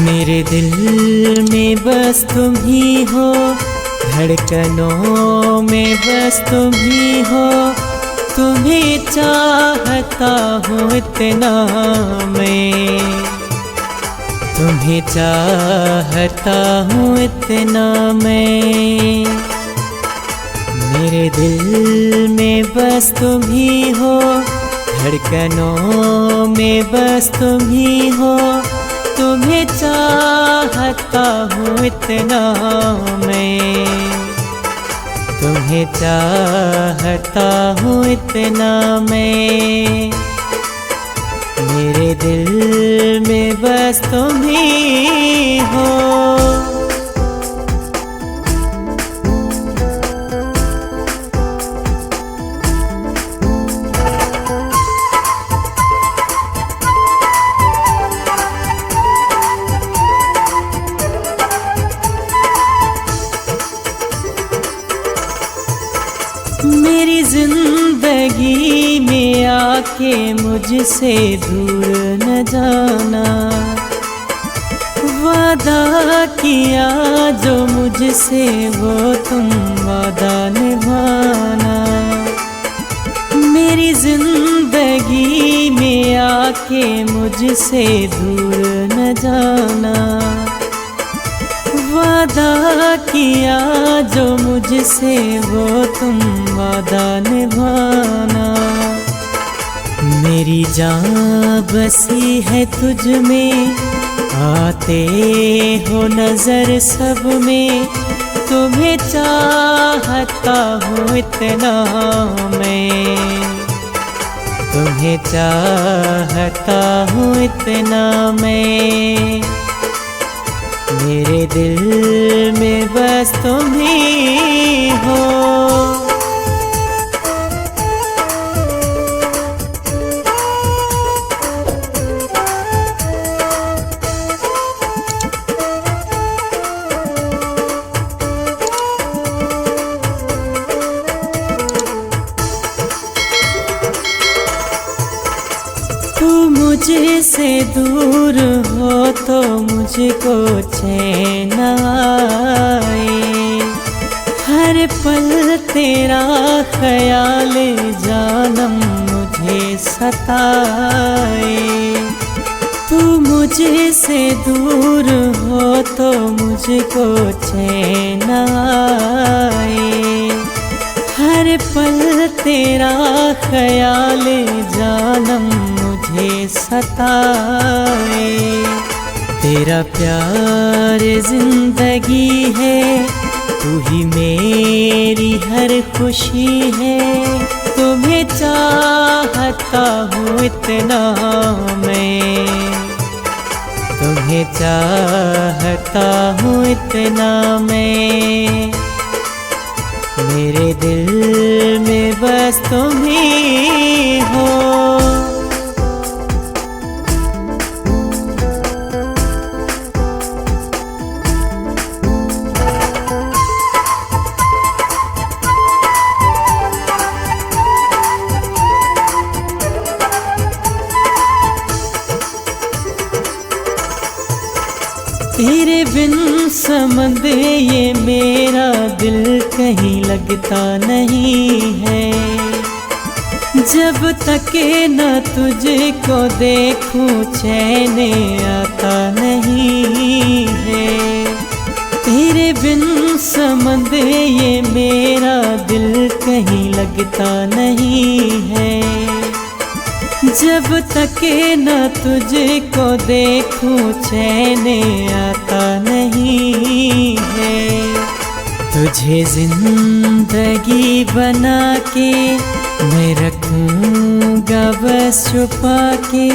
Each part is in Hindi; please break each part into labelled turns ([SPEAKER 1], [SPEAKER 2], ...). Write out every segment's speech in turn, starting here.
[SPEAKER 1] मेरे दिल में बस तुम ही हो, धड़कनों में बस तुम ही हो। तुम्हें चाहता हूँ इतना मैं, तुम्हें चाहता हूँ इतना मैं। मेरे दिल में बस तुम ही हो, धड़कनों में बस तुम ही हो। तुम्हें चाहता हूँ इतना मैं, तुम्हें चाहता हूँ इतना मैं। मेरे दिल में बस तुम ही हो। मेरी जिंदगी में आके मुझसे दूर न जाना, वादा किया जो मुझसे वो तुम वादा निभाना। मेरी जिंदगी में आके मुझसे दूर न जाना, वादा किया जो मुझसे वो तुम वादा निभाना। मेरी जान बसी है तुझ में, आते हो नजर सब में। तुम्हें चाहता हूँ इतना मैं, तुम्हें चाहता हूँ इतना मैं। मेरे दिल में बस तुम ही हो। तू मुझसे दूर हो तो मुझको चैन आए, हर पल तेरा ख्याल जानम मुझे सताए। तू मुझसे दूर हो तो मुझको चैन आए, हर पल तेरा ख्याल जानम मुझे सताए। तेरा प्यार जिंदगी है, तू ही मेरी हर खुशी है। तुम्हें चाहता हूँ इतना मैं, तुम्हें चाहता हूँ इतना मैं। मेरे दिल में बस तुम ही हो। तेरे बिन समझ ये मेरा दिल कहीं लगता नहीं है। जब तक न तुझको देखूं चैन आता नहीं है। तेरे बिन समझ ये मेरा दिल कहीं लगता नहीं है। जब तक न तुझको देखूं चैन आता नहीं है। तुझे जिंदगी बना के मैं रखूंगा बस छुपा के।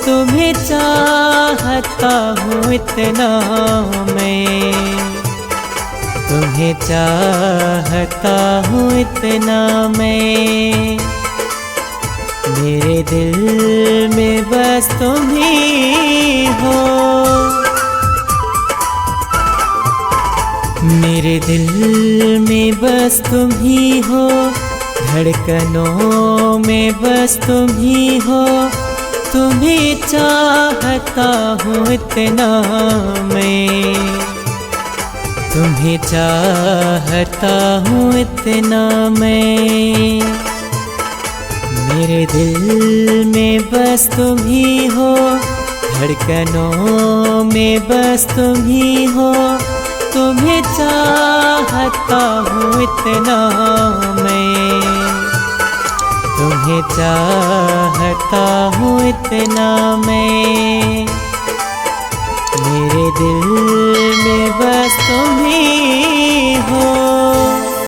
[SPEAKER 1] तुम्हें चाहता हूँ इतना मैं, तुम्हें चाहता हूँ इतना मैं। मेरे दिल में बस तुम ही हो। मेरे दिल में बस तुम ही हो, धड़कनों में बस तुम ही हो। तुम्हें चाहता हूँ इतना मैं, तुम्हें चाहता हूँ इतना मैं। मेरे दिल में बस तुम ही हो, धड़कनों में बस तुम ही हो। तुम्हें चाहता हूँ इतना मैं, तुम्हें चाहता हूँ इतना मैं। मेरे दिल में बस तुम ही हो।